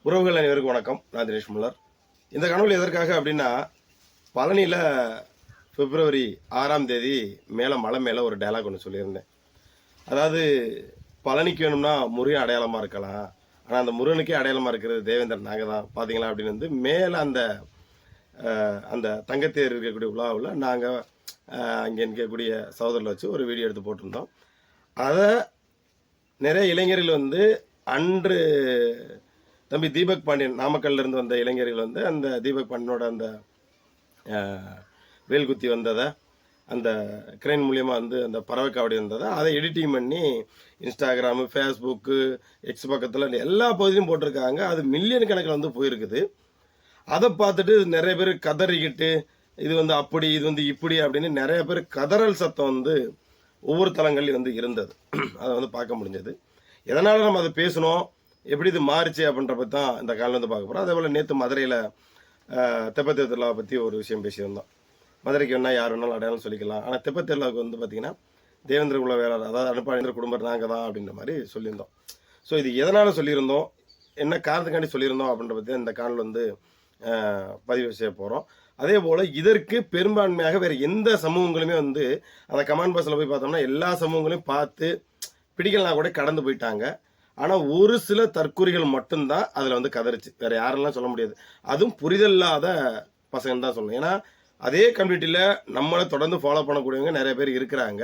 உறவுகள் அனைவருக்கும் வணக்கம். நான் தினேஷ் முல்லர். இந்த காணொலி எதற்காக அப்படின்னா, பழனியில் பிப்ரவரி 6ஆம் தேதி மலை மேலே ஒரு டயலாக் ஒன்று சொல்லியிருந்தேன். அதாவது பழனிக்கு வேணும்னா முருகன் அடையாளமாக இருக்கலாம், ஆனால் அந்த முருகனுக்கே அடையாளமாக இருக்கிறது தேவேந்திரன் நாங்கள் தான் பார்த்தீங்களா அப்படின்னு வந்து மேலே அந்த தங்கத்தேர் இருக்கக்கூடிய உலாவில் நாங்கள் அங்கே இருக்கக்கூடிய சகோதரில் வச்சு ஒரு வீடியோ எடுத்து போட்டிருந்தோம். அதை நிறைய இளைஞர்கள் வந்து அன்று தம்பி தீபக் பாண்டியன் நாமக்கல்ல இருந்து வந்த இளைஞர்கள் வந்து அந்த தீபக் பாண்டியனோட அந்த வேல்குத்தி வந்ததை அந்த கிரெயின் மூலியமாக வந்து அந்த பறவை காவடி வந்ததை அதை எடிட்டிங் பண்ணி இன்ஸ்டாகிராமு, ஃபேஸ்புக்கு, எக்ஸ் பக்கத்தில் எல்லா பகுதியிலும் போட்டிருக்காங்க. அது மில்லியன் கணக்கில் வந்து போயிருக்குது. அதை பார்த்துட்டு நிறைய பேர் கதறிக்கிட்டு இது வந்து அப்படி இது வந்து இப்படி அப்படின்னு நிறைய பேர் கதறல் சத்தம் வந்து ஒவ்வொரு தளங்கள்லையும் வந்து இருந்தது. அதை வந்து பார்க்க முடிஞ்சது. எதனால் நம்ம அதை பேசணும், எப்படி இது மாறிச்சு அப்படின்ற பற்றி தான் இந்த காலையில் வந்து பார்க்க போகிறோம். அதே போல் நேற்று மதுரையில் தெப்பத்தேர் திருவிழாவை பற்றி ஒரு விஷயம் பேசியிருந்தோம். மதுரைக்கு வேணால் யார் வேணாலும் அடையாளம் சொல்லிக்கலாம், ஆனால் தெப்பத் திருவிழாவுக்கு வந்து பார்த்திங்கன்னா தேவேந்திர குல வேளாளர், அதாவது அனுப்பாளர் குடும்பம் நாங்கள் தான் அப்படின்ற மாதிரி சொல்லியிருந்தோம். ஸோ இது எதனால் சொல்லியிருந்தோம், என்ன காரணத்துக்காண்டி சொல்லியிருந்தோம் அப்படின்ற பற்றி இந்த காலையில் வந்து பதிவு செய்ய போகிறோம். அதே போல் இதற்கு பெரும்பான்மையாக வேறு எந்த சமூகங்களுமே வந்து அந்த கமெண்ட் பாக்ஸில் போய் பார்த்தோம்னா எல்லா சமூகங்களையும் பார்த்து பிடிக்கலாம் கூட கடந்து போயிட்டாங்க. ஆனால் ஒரு சில தற்கொலைகள் மட்டும்தான் அதில் வந்து கதறிச்சு, வேறு யாரெல்லாம் சொல்ல முடியாது. அதுவும் புரிதல் இல்லாத பசங்க தான் சொல்லணும். ஏன்னா அதே கம்யூனிட்டியில் நம்மளை தொடர்ந்து ஃபாலோ பண்ணக்கூடியவங்க நிறைய பேர் இருக்கிறாங்க.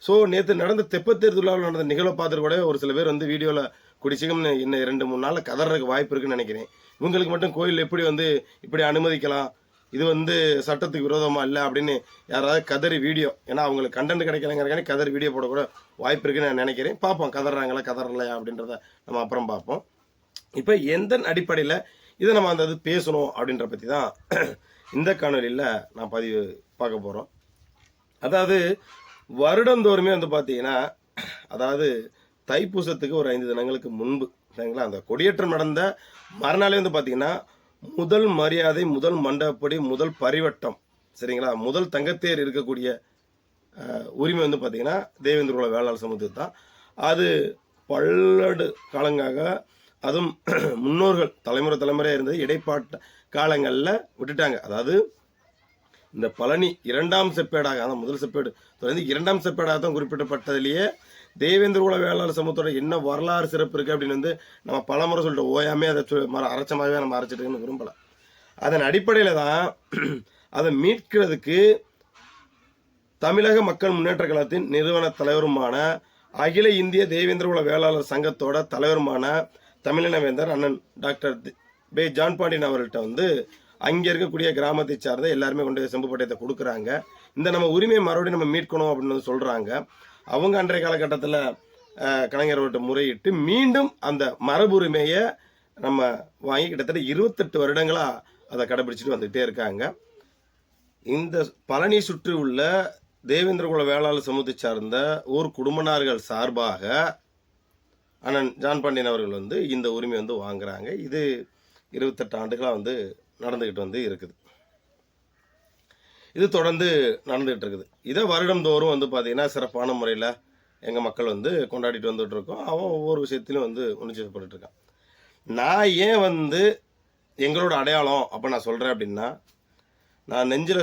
ஸோ நேற்று நடந்த தெப்பத்தேர் திருவிழாவில் நடந்த நிகழ்வை பார்த்துட்டு கூட ஒரு சில பேர் வந்து வீடியோவில் குடிச்சிக்கும் இன்னும் 2-3 நாளில் கதறதுக்கு வாய்ப்பு இருக்குன்னு நினைக்கிறேன். இவங்களுக்கு மட்டும் கோயில் எப்படி வந்து இப்படி அனுமதிக்கலாம், இது வந்து சட்டத்துக்கு விரோதமாக இல்லை அப்படின்னு யாராவது கதறி வீடியோ, ஏன்னா அவங்களுக்கு கண்டென்ட் கிடைக்கலங்கிறக்கானே கதறி வீடியோ போடக்கூட வாய்ப்பு இருக்குன்னு நான் நினைக்கிறேன். பார்ப்போம் கதறாங்களா கதறலையா அப்படின்றத நம்ம அப்புறம் பார்ப்போம். இப்போ எந்த அடிப்படையில் இதை நம்ம அந்த இது பேசணும் அப்படின்ற பற்றி தான் இந்த காணொலியில் நான் பதிவு பார்க்க போகிறோம். அதாவது வருடந்தோறுமே வந்து பார்த்தீங்கன்னா, அதாவது தைப்பூசத்துக்கு ஒரு 5 தினங்களுக்கு முன்பு சரிங்களா, அந்த கொடியேற்றம் நடந்த மறுநாளே வந்து பார்த்தீங்கன்னா முதல் மரியாதை, முதல் மண்டபப்படி, முதல் பரிவட்டம் சரிங்களா, முதல் தங்கத்தேர் இருக்கக்கூடிய உரிமை வந்து பார்த்தீங்கன்னா தேவேந்திர குல வேளாளர் சமூகத்துக்கு தான். அது பல்லடு காலங்காக, அதுவும் முன்னோர்கள் தலைமுறையாக இருந்தது, இடைப்பாட்ட காலங்களில் விட்டுட்டாங்க. அதாவது இந்த பழனி 2ஆம் செப்பேடாக, அதான் முதல் செப்பேடு தொடர்ந்து 2ஆம் செப்பேடாக தான் குறிப்பிடப்பட்டதுலேயே தேவேந்திர குல வேளாளர் சமூகத்தோட என்ன வரலாறு சிறப்பு இருக்குது அப்படின்னு வந்து நம்ம பலமுறை சொல்லிட்டு ஓயாமே அதை அரைச்சமாகவே நம்ம அரைச்சிட்டுன்னு விரும்பலை. அதன் அடிப்படையில் தான் அதை மீட்கிறதுக்கு தமிழக மக்கள் முன்னேற்ற கழகத்தின் நிறுவன தலைவருமான அகில இந்திய தேவேந்திர குல வேளாளர் சங்கத்தோட தலைவருமான தமிழினவேந்தர் அண்ணன் டாக்டர் பே ஜான் பாண்டியன் அவர்கள்ட்ட வந்து அங்கே இருக்கக்கூடிய கிராமத்தை சார்ந்த எல்லாருமே கொண்டு செம்பு பட்டயத்தை கொடுக்குறாங்க. இந்த நம்ம உரிமையை மறுபடியும் நம்ம மீட்கணும் அப்படின்னு சொல்கிறாங்க. அவங்க அன்றைய காலகட்டத்தில் கலைஞர்கள்ட்ட முறையிட்டு மீண்டும் அந்த மரபுரிமையை நம்ம வாங்கி கிட்டத்தட்ட 28 வருடங்களாக அதை கடைபிடிச்சிட்டு வந்துகிட்டே இருக்காங்க. இந்த பழனி சுற்றி உள்ள தேவேந்திர குல வேளாளர் சமூகத்தை சார்ந்த ஊர் குடும்பனார்கள் சார்பாக அண்ணன் ஜான் பாண்டியன் அவர்கள் வந்து இந்த உரிமை வந்து வாங்குறாங்க. இது 28 ஆண்டுகளாக வந்து நடந்துக்கிட்டு வந்து இருக்குது. இது தொடர்ந்து நடந்துகிட்டு இருக்குது. இதை வருடந்தோறும் வந்து பார்த்திங்கன்னா சிறப்பான முறையில் எங்கள் மக்கள் வந்து கொண்டாடிட்டு வந்துட்டு இருக்கோம். அவன் ஒவ்வொரு விஷயத்திலும் வந்து உணர்ச்சிப்பட்டு இருக்கான். நான் ஏன் வந்து எங்களோட அடையாளம் அப்போ நான் சொல்கிறேன் அப்படின்னா, நான் நெஞ்சில்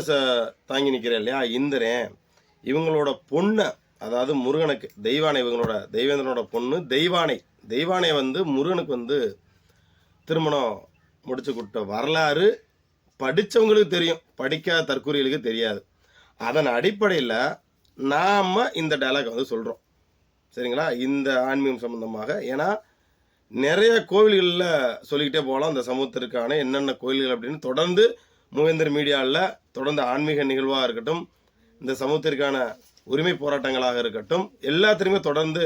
தாங்கி நிற்கிறேன் இல்லையா, இந்திரன் இவங்களோட பொண்ணை, அதாவது முருகனுக்கு தெய்வானை, இவங்களோட தெய்வேந்திரனோட பொண்ணு தெய்வானை வந்து முருகனுக்கு வந்து திருமணம் முடிச்சு கொடுத்த வரலாறு படித்தவங்களுக்கு தெரியும், படிக்காத தற்கொலைகளுக்கு தெரியாது. அதன் அடிப்படையில் நாம் இந்த டயலாக் வந்து சொல்கிறோம் சரிங்களா, இந்த ஆன்மீகம் சம்பந்தமாக. ஏன்னா நிறைய கோவில்களில் சொல்லிக்கிட்டே போகலாம் அந்த சமூகத்திற்கான என்னென்ன கோயில்கள் அப்படின்னு. தொடர்ந்து மூவேந்தர் மீடியாவில் தொடர்ந்து ஆன்மீக நிகழ்வாக இருக்கட்டும், இந்த சமூகத்திற்கான உரிமை போராட்டங்களாக இருக்கட்டும், எல்லாத்துலேயுமே தொடர்ந்து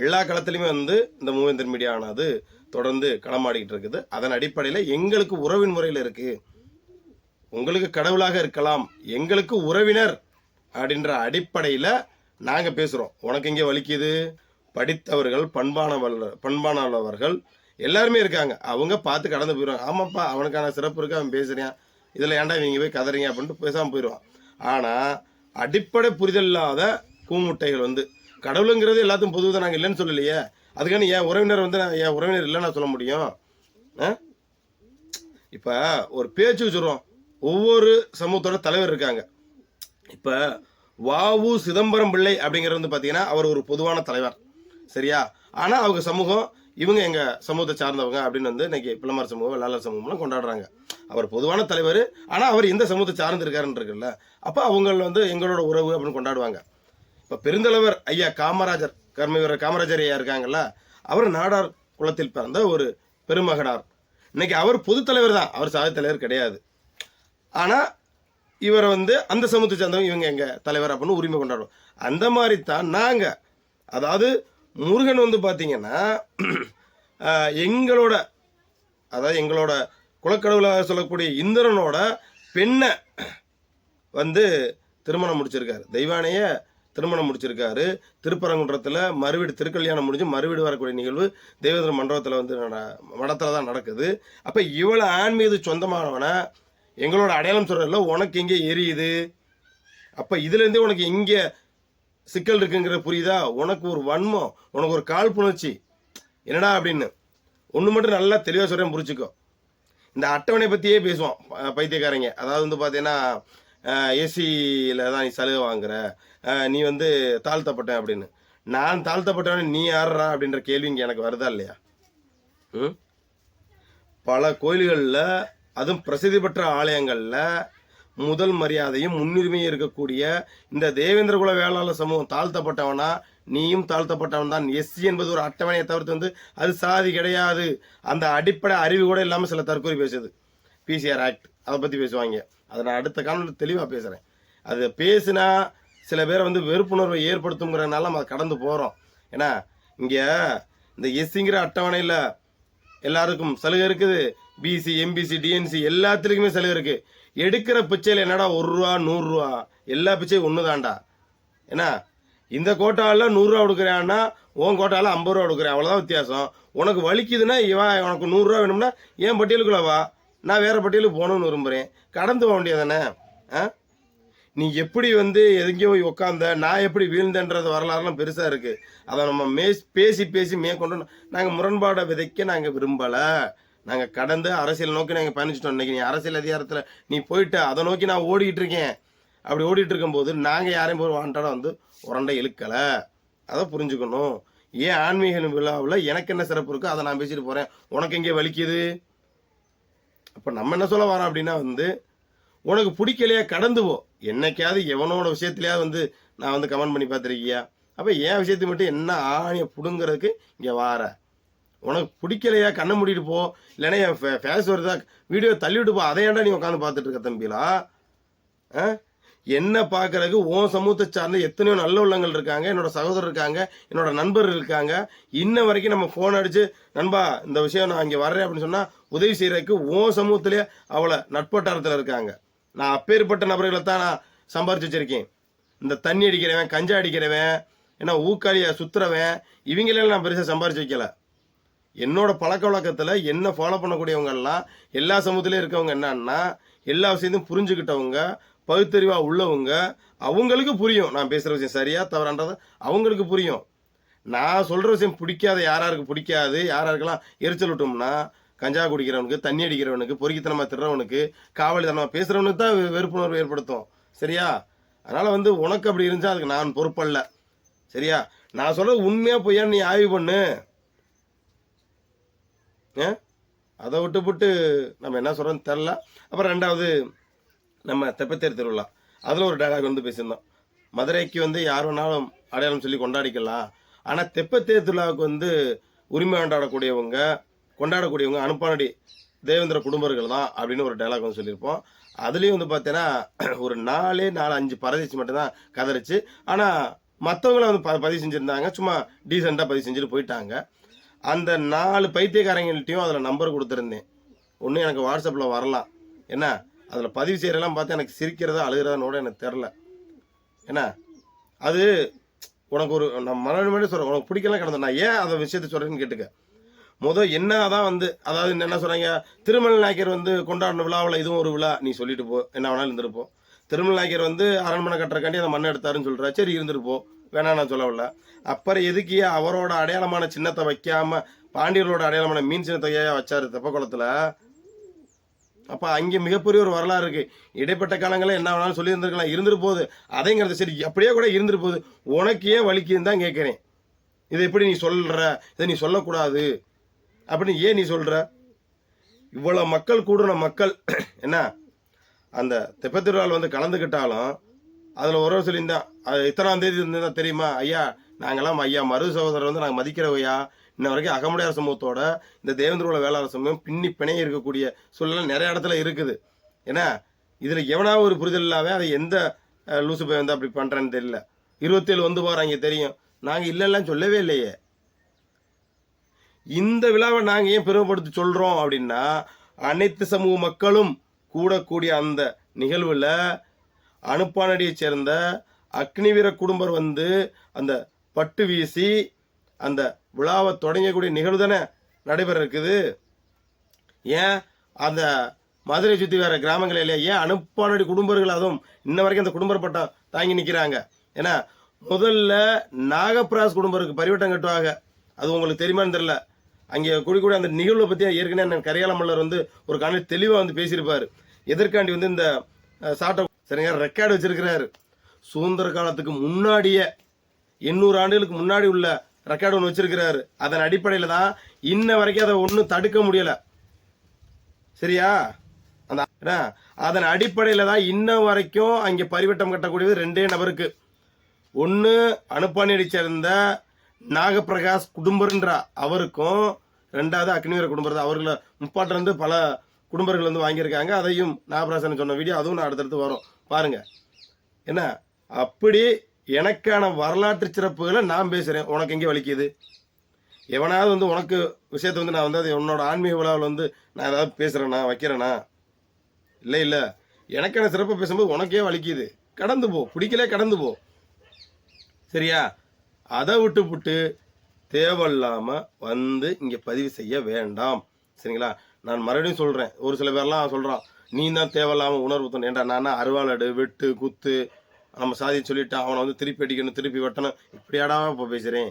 எல்லா களத்துலையுமே வந்து இந்த மூவேந்தர் மீடியானது தொடர்ந்து களமாடிக்கிட்டு இருக்குது. அதன் அடிப்படையில் எங்களுக்கு உறவின் முறையில் இருக்குது, உங்களுக்கு கடவுளாக இருக்கலாம், எங்களுக்கு உறவினர் அப்படின்ற அடிப்படையில் நாங்கள் பேசுகிறோம். உனக்கு இங்கே வலிக்குது, படித்தவர்கள், பண்பானவர்கள் எல்லாருமே இருக்காங்க, அவங்க பார்த்து கடந்து போயிடுவாங்க. ஆமாப்பா அவனுக்கான சிறப்பு இருக்குது, அவன் பேசுகிறான், இதில் ஏன்டா இவங்க போய் கதறீங்க அப்படின்ட்டு பேசாமல் போயிடுவான். ஆனால் அடிப்படை புரிதல் இல்லாத கூமுட்டைகள் வந்து கடவுளுங்கிறது எல்லாத்தையும் பொதுவாக நாங்கள் இல்லைன்னு சொல்லலையே, அதுக்கான என் உறவினர் வந்து என் உறவினர் இல்லைன்னு நான் சொல்ல முடியும். இப்போ ஒரு பேச்சு வச்சுருவோம், ஒவ்வொரு சமூகத்தோட தலைவர் இருக்காங்க. இப்போ வாவு சிதம்பரம் பிள்ளை அப்படிங்கிறது வந்து பார்த்தீங்கன்னா அவர் ஒரு பொதுவான தலைவர், சரியா? ஆனால் அவங்க சமூகம் இவங்க எங்கள் சமூகத்தை சார்ந்தவங்க அப்படின்னு வந்து இன்னைக்கு பிள்ளைமார் சமூகம் வெள்ளாளர் சமூகம்லாம் கொண்டாடுறாங்க. அவர் பொதுவான தலைவர், ஆனால் அவர் இந்த சமூகத்தை சார்ந்து இருக்காருன்னு இருக்குல்ல, அப்போ அவங்க வந்து எங்களோட உறவு அப்படின்னு கொண்டாடுவாங்க. இப்போ பெருந்தலைவர் ஐயா காமராஜர், கர்மவீரர் காமராஜர் ஐயா இருக்காங்கல்ல, அவர் நாடார் குலத்தில் பிறந்த ஒரு பெருமகனார். இன்னைக்கு அவர் பொது தலைவர் தான், அவர் சாதி தலைவர் கிடையாது. ஆனால் இவரை வந்து அந்த சமூகத்தை சார்ந்தவங்க இவங்க எங்கள் தலைவர் அப்படின்னு உரிமை கொண்டாடுவோம். அந்த மாதிரி தான் நாங்கள், அதாவது முருகன் வந்து பார்த்தீங்கன்னா எங்களோட, அதாவது எங்களோட குலக்கடவுளாக சொல்லக்கூடிய இந்திரனோட பெண்ணை வந்து திருமணம் முடிச்சிருக்காரு, தெய்வானைய திருமணம் முடிச்சிருக்காரு. திருப்பரங்குன்றத்தில் மறுவீடு திருக்கல்யாணம் முடிஞ்சு மறுவீடு வரக்கூடிய நிகழ்வு தெய்வத்திர மண்டபத்தில் வந்து மடத்தில் தான் நடக்குது. அப்போ இவ்வளோ ஆன்மீக சொந்தமானவனை எங்களோட அடையாளம் சொல்கிறதில்ல, உனக்கு எங்கே எரியுது? அப்போ இதுலேருந்தே உனக்கு எங்கே சிக்கல் இருக்குங்கிற புரியுதா? உனக்கு ஒரு வன்மம், உனக்கு ஒரு காழ்ப்புணர்ச்சி என்னடா அப்படின்னு ஒன்று மட்டும் நல்லா தெளிவாக சொல்கிறேன், புரிச்சுக்கோ. இந்த அட்டவணை பற்றியே பேசுவோம் பைத்தியக்காரங்க. அதாவது வந்து பார்த்தீங்கன்னா ஏசியில் தான் நீ சலுகை வாங்குற, நீ வந்து தாழ்த்தப்பட்டேன் அப்படின்னு. நான் தாழ்த்தப்பட்டவன் நீ யாரா அப்படின்ற கேள்வி இங்கே எனக்கு வருதா இல்லையா? பல கோயில்களில், அதுவும் பிரசித்தி பெற்ற ஆலயங்களில் முதல் மரியாதையும் முன்னுரிமையும் இருக்கக்கூடிய இந்த தேவேந்திர குல வேளாளர் சமூகம் தாழ்த்தப்பட்டவனா? நீயும் தாழ்த்தப்பட்டவன் தான். எஸ்சி என்பது ஒரு அட்டவணையை தவிர்த்து வந்து அது சாதி கிடையாது. அந்த அடிப்படை அறிவு கூட இல்லாமல் சில தற்கொலை பேசுது. பிசிஆர் ஆக்ட் அதை பற்றி பேசுவாங்க. அதை நான் அடுத்த காலத்தில் தெளிவாக பேசுகிறேன். அது பேசுனா சில பேரை வந்து வெறுப்புணர்வை ஏற்படுத்துங்கிறதுனால நம்ம அதை கடந்து போகிறோம். ஏன்னா இங்கே இந்த எஸ்சிங்கிற அட்டவணையில் எல்லாருக்கும் சலுகை இருக்குது. பிசி, எம்பிசி, டிஎன்சி எல்லாத்துலேயுமே சலுகை இருக்குது. எடுக்கிற பிச்சையில் என்னடா 1 ரூபா 100 ரூபா, எல்லா பிச்சையும் ஒன்று தான்டா. ஏன்னா இந்த கோட்டாவில் 100 ரூபா கொடுக்குறான்னா உன் கோட்டாவில் 50 ரூபா கொடுக்குறேன், அவ்வளோதான் வித்தியாசம். உனக்கு வலிக்குதுன்னா இவன் உனக்கு 100 ரூபா வேணும்னா ஏன் பட்டியலுக்குள்ள வா, நான் வேறு பட்டியலுக்கு போகணுன்னு விரும்புகிறேன், கடந்து போக வேண்டியதானே? நீ எப்படி வந்து எங்கேயோ போய் உட்காந்த, நான் எப்படி வீழ்ந்தன்றது வரலாறுலாம் பெருசாக இருக்குது. அதை நம்ம பேசி பேசி மேற்கொண்டு நாங்கள் முரண்பாடை விதைக்க நாங்கள் விரும்பலை. நாங்கள் கடந்து அரசியல் நோக்கி நாங்கள் பயணிச்சிட்டோம். இன்றைக்கி நீ அரசியல் அதிகாரத்தில் நீ போயிட்ட, அதை நோக்கி நான் ஓடிக்கிட்டு இருக்கேன். அப்படி ஓடிட்டு இருக்கும்போது நாங்கள் யாரையும் போய் வாண்டாட வந்து உரண்டை இழுக்கலை. அதை புரிஞ்சுக்கணும். ஏன் ஆன்மீக விழாவில் எனக்கு என்ன சிறப்பு இருக்கோ அதை நான் பேசிட்டு போகிறேன், உனக்கு எங்கே வலிக்குது? அப்போ நம்ம என்ன சொல்ல வரோம் அப்படின்னா வந்து உனக்கு பிடிக்கலையா கடந்து போ. என்னைக்காவது எவனோட விஷயத்துலையாவது வந்து நான் வந்து கமெண்ட் பண்ணி பார்த்துருக்கியா? அப்போ என் விஷயத்தை மட்டும் என்ன ஆணியை பிடுங்கிறதுக்கு இங்கே வார. உனக்கு பிடிக்கலையா கண்ணை மூடிட்டு போ, இல்லைன்னா என் ஃபேஸ் வருதா வீடியோ தள்ளிவிட்டு போ. அதை ஏன்டா நீ உட்காந்து பார்த்துட்டு இருக்க தம்பிலா? என்ன பார்க்கறதுக்கு உன் சமூகத்தை சார்ந்த எத்தனையோ நல்ல உள்ளங்கள் இருக்காங்க, என்னோட சகோதரர் இருக்காங்க, என்னோட நண்பர் இருக்காங்க. இன்ன வரைக்கும் நம்ம ஃபோன் அடித்து நண்பா இந்த விஷயம் நான் இங்கே வர்றேன் அப்படின்னு சொன்னால் உதவி செய்கிறதுக்கு உன் சமூகத்திலே அவ்வளோ நட்பட்டாரத்தில் இருக்காங்க. நான் அப்பேற்பட்ட நபர்களை தான் நான் சம்பாரிச்சு வச்சுருக்கேன். இந்த தண்ணி அடிக்கிறவன், கஞ்சா அடிக்கிறவன், ஏன்னா ஊக்காளியை சுற்றுறவன், இவங்களெல்லாம் நான் பெருசாக சம்பாரிச்சு வைக்கல. என்னோட பழக்க வழக்கத்தில் என்ன ஃபாலோ பண்ணக்கூடியவங்கெல்லாம் எல்லா சமூகத்திலையும் இருக்கவங்க என்னன்னா எல்லா விஷயத்தையும் புரிஞ்சுக்கிட்டவங்க, பகுத்தறிவாக உள்ளவங்க. அவங்களுக்கு புரியும் நான் பேசுகிற விஷயம் சரியா தவறான்றது அவங்களுக்கு புரியும். நான் சொல்கிற விஷயம் பிடிக்காத யாராருக்கு பிடிக்காது, யாராருக்கெல்லாம் எரிச்சல் விட்டோம்னா கஞ்சா குடிக்கிறவனுக்கு, தண்ணி அடிக்கிறவனுக்கு, பொறுக்கித்தனமாக திடுறவனுக்கு, காவலித்தனமாக பேசுகிறவனுக்கு தான் வெறுப்புணர்வு ஏற்படுத்தும். சரியா? அதனால் வந்து உனக்கு அப்படி இருந்துச்சா அதுக்கு நான் பொறுப்பல்ல. சரியா? நான் சொல்கிறது உண்மையாக பொய்யான்னு நீ ஆய்வு பண்ணு. அதை விட்டு நம்ம என்ன சொல்கிறோன்னு தெரில. அப்புறம் ரெண்டாவது நம்ம தெப்பத்தேர் திருவிழா, அதில் ஒரு டைலாக் வந்து பேசியிருந்தோம். மதுரைக்கு வந்து யார் வேணாலும் அடையாளம் சொல்லி கொண்டாடிக்கலாம், ஆனால் தெப்பத்தேர் திருவிழாவுக்கு வந்து உரிமை கொண்டாடக்கூடியவங்க அனுப்பானடி தேவேந்திர குடும்பர்கள் தான் அப்படின்னு ஒரு டைலாக் வந்து சொல்லியிருப்போம். அதுலேயும் வந்து பார்த்தீங்கன்னா ஒரு 4-5 பரதேசி மட்டும்தான் கதறிச்சு. ஆனால் மற்றவங்களும் வந்து பதிவு செஞ்சுருந்தாங்க, சும்மா டீசெண்டாக பதிவு செஞ்சுட்டு போயிட்டாங்க. அந்த 4 பைத்தியக்காரங்கள்ட்டையும் அதில் நம்பர் கொடுத்துருந்தேன். ஒன்று எனக்கு வாட்ஸ்அப்பில் வரலாம். என்ன அதில் பதிவு செய்கிறதெல்லாம் பார்த்து எனக்கு சிரிக்கிறதா அழுகிறதானோட எனக்கு தெரில. ஏன்னா அது உனக்கு ஒரு நான் மனநிலை சொல்கிறேன், உனக்கு பிடிக்கலாம் கிடந்த நான் ஏன் அதை விஷயத்தை சொல்கிறேன்னு கேட்டுக்க. என்ன தான் வந்து அதாவது என்ன சொல்கிறாங்க, திருமலை நாயக்கர் வந்து கொண்டாடின விழாவில் இதுவும் ஒரு விழா, நீ சொல்லிட்டு போ, என்ன வேணாலும் இருந்துருப்போம். திருமலை நாயக்கர் வந்து அரண்மனை கட்டுறக்காண்டி அந்த மண்ணை எடுத்தாருன்னு சொல்கிறா, சரி இருந்துருப்போம், வேணா நான் சொல்லவில்லை. அப்புறம் எதுக்கு அவரோட அடையாளமான சின்னத்தை வைக்காமல் பாண்டியர்களோட அடையாளமான மீன் சின்ன தொகையாக வச்சாரு தெப்பக்குளத்தில். அப்போ அங்கே மிகப்பெரிய ஒரு வரலாறு இருக்கு. இடைப்பட்ட காலங்களில் என்ன வேணாலும் சொல்லி இருந்திருக்கலாம், இருந்துட்டு போகுது. அதைங்கிறது சரி, அப்படியே கூட இருந்துட்டு போகுது. உனக்கு ஏன் வலிக்குன்னு தான் கேட்குறேன். இதை எப்படி நீ சொல்ற, இதை நீ சொல்லக்கூடாது அப்படின்னு ஏன் நீ சொல்ற? இவ்வளோ மக்கள் கூடுன மக்கள் என்ன அந்த தெப்பத்திருவிழாவில் வந்து கலந்துக்கிட்டாலும் அதில் ஒரு சொல்லியிருந்தான், அது இத்தனாம் தேதி இருந்ததா தெரியுமா ஐயா, நாங்களாம் ஐயா மருது சகோதரர் வந்து நாங்கள் மதிக்கிறவையா, இன்ன வரைக்கும் அகமுடையார் சமூகத்தோட இந்த தேவேந்திர வேளாளர் சமூகம் பின்னி பிணைய இருக்கக்கூடிய சூழ்நிலை நிறைய இடத்துல இருக்குது. ஏன்னா இதில் எவனா ஒரு புரிதல் இல்லாத அதை எந்த லூசு போய் வந்து அப்படி பண்ணுறேன்னு தெரியல. 27 வந்து போகிறாங்க தெரியும், நாங்கள் இல்லைலாம் சொல்லவே இல்லையே. இந்த விழாவை நாங்கள் ஏன் பெருமைப்படுத்தி சொல்கிறோம் அப்படின்னா, அனைத்து சமூக மக்களும் கூடக்கூடிய அந்த நிகழ்வில் அனுப்பானடியை சேர்ந்த அக்னிவீர குடும்பர் வந்து அந்த பட்டு வீசி அந்த விழாவை தொடங்கக்கூடிய நிகழ்வு தானே நடைபெற இருக்குது. ஏன் அந்த மதுரை சுற்றி வேற கிராமங்கள் இல்லையா, ஏன் அனுப்பானடி குடும்பர்கள் அதுவும் இன்ன வரைக்கும் அந்த குடும்பர் பட்டம் தாங்கி நிற்கிறாங்க? ஏன்னா முதல்ல நாகப்பிராஸ் குடும்பருக்கு பரிவட்டம் கட்டுவாங்க. அது உங்களுக்கு தெரியுமான்னு தெரியல. அங்கே கூடிய அந்த நிகழ்வை பற்றி ஏற்கனவே கரிகால மல்லர் வந்து ஒரு காணொலி தெளிவாக வந்து பேசியிருப்பார். எதற்காண்டி வந்து இந்த சாட்டை சரிங்க ரெக்கார்டு வச்சிருக்கிறாரு. சுதந்திர காலத்துக்கு முன்னாடியே 800 ஆண்டுகளுக்கு முன்னாடி உள்ள ரெக்கார்டு ஒன்று வச்சிருக்கிறாரு. அதன் அடிப்படையில் தான் இன்ன வரைக்கும் அதை ஒன்றும் தடுக்க முடியல. சரியா? அந்த அதன் அடிப்படையில் தான் இன்ன வரைக்கும் அங்கே பரிவட்டம் கட்டக்கூடியது 2 நபருக்கு. ஒன்று அனுப்பானியை சேர்ந்த நாகப்பிரகாஷ் குடும்பர்ன்ற அவருக்கும், 2வது அக்னிவீர குடும்பர் தான். அவர்களை முப்பாட்டிலிருந்து பல குடும்பர்கள் வந்து வாங்கியிருக்காங்க. அதையும் நாகப்பிரகாசன் சொன்ன வீடியோ அதுவும் நான் அடுத்தடுத்து வரும் பாருங்க. என்ன அப்படி எனக்கான வரலாற்று சிறப்புகளை நான் பேசுகிறேன், உனக்கு எங்கே வலிக்குது? எவனாவது வந்து உனக்கு விஷயத்தை வந்து நான் வந்து அது உன்னோட ஆன்மீக விழாவில் வந்து நான் ஏதாவது பேசுகிறேன்னா வைக்கிறேன்னா? இல்லை இல்லை, எனக்கான சிறப்பை பேசும்போது உனக்கே வலிக்குது, கடந்து போ, பிடிக்கலே கடந்து போ. சரியா? அதை விட்டு தேவையில்லாமல் வந்து இங்கே பதிவு செய்ய வேண்டாம். சரிங்களா? நான் மறுபடியும் சொல்கிறேன், ஒரு சில பேர்லாம் சொல்கிறான் நீ தான் தேவையில்லாமல் உணர்வு தோணும். ஏன்டா நான் அருவாளடு வெட்டு குத்து நம்ம சாதி சொல்லிட்டு அவனை வந்து திருப்பி அடிக்கணும், திருப்பி வெட்டணும், இப்படியாடாம இப்போ பேசுகிறேன்.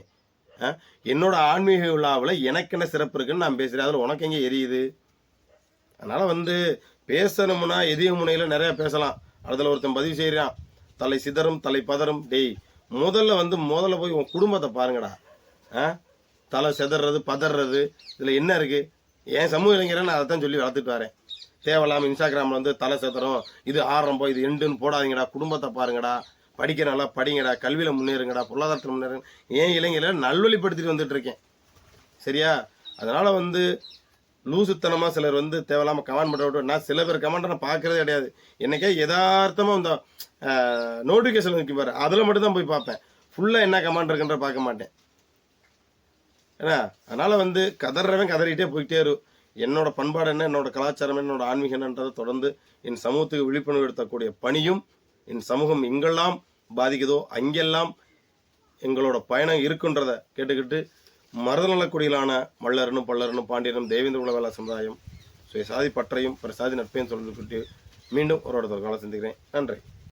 என்னோட ஆன்மீக விழாவில் எனக்கு என்ன சிறப்பு இருக்குன்னு நான் பேசுகிறேன். அதில் உனக்கு எங்கே எரியுது? அதனால் வந்து பேசணும்னா எதிய முனையில் நிறையா பேசலாம். அதில் ஒருத்தன் பதிவு செய்கிறான், தலை சிதறும் தலை பதறும். டேய், முதல்ல போய் உன் குடும்பத்தை பாருங்கடா. தலை சிதறது பதறது இதில் என்ன இருக்குது? என் சமூக இளைஞரை நான் அதை தான் சொல்லி வளர்த்துட்டு வரேன். தேவையில்லாமல் இன்ஸ்டாகிராமில் வந்து தலை சிதறும், இது ஆரம்பம், இது எண்டுன்னு போடாதீங்கடா. குடும்பத்தை பாருங்கடா, படிக்கிற நல்லா படிங்கடா, கல்வியில் முன்னேறுங்கடா, பொருளாதாரத்தில் முன்னேறுங்க. ஏன் இளைஞரை நல்வழிப்படுத்திட்டு வந்துட்டு இருக்கேன். சரியா? அதனால் வந்து லூசுத்தனமாக சிலர் வந்து தேவையில்லாமல் கமெண்ட் பண்ண, நான் சில பேர் கமெண்ட்டை நான் பார்க்குறதே கிடையாது. என்னைக்கே யதார்த்தமாக இந்த நோட்டிஃபிகேஷன் வைக்கும் பாரு, அதில் மட்டும்தான் போய் பார்ப்பேன். ஃபுல்லாக என்ன கமெண்ட் இருக்குன்ற பார்க்க மாட்டேன். ஏன்னா அதனால் வந்து கதறவன் கதறிக்கிட்டே போயிட்டே இருக்கும். என்னோட பண்பாடு என்ன, என்னோட கலாச்சாரம், என்னோட ஆன்மீகம் என்னன்றதை தொடர்ந்து என் சமூகத்துக்கு விழிப்புணர்வு எடுத்தக்கூடிய பணியும், என் சமூகம் எங்கெல்லாம் பாதிக்குதோ அங்கெல்லாம் எங்களோட பயணம் இருக்குன்றதை கேட்டுக்கிட்டு, மருதநலக்குடியிலான மல்லரனும் பல்லரனும் பாண்டியனும் தேவேந்திர வேளாளர் சமுதாயம் சுய சாதி பற்றையும் பிற சாதி நட்பையும் சொல்லிட்டு மீண்டும் ஒரு காலம் சந்திக்கிறேன். நன்றி.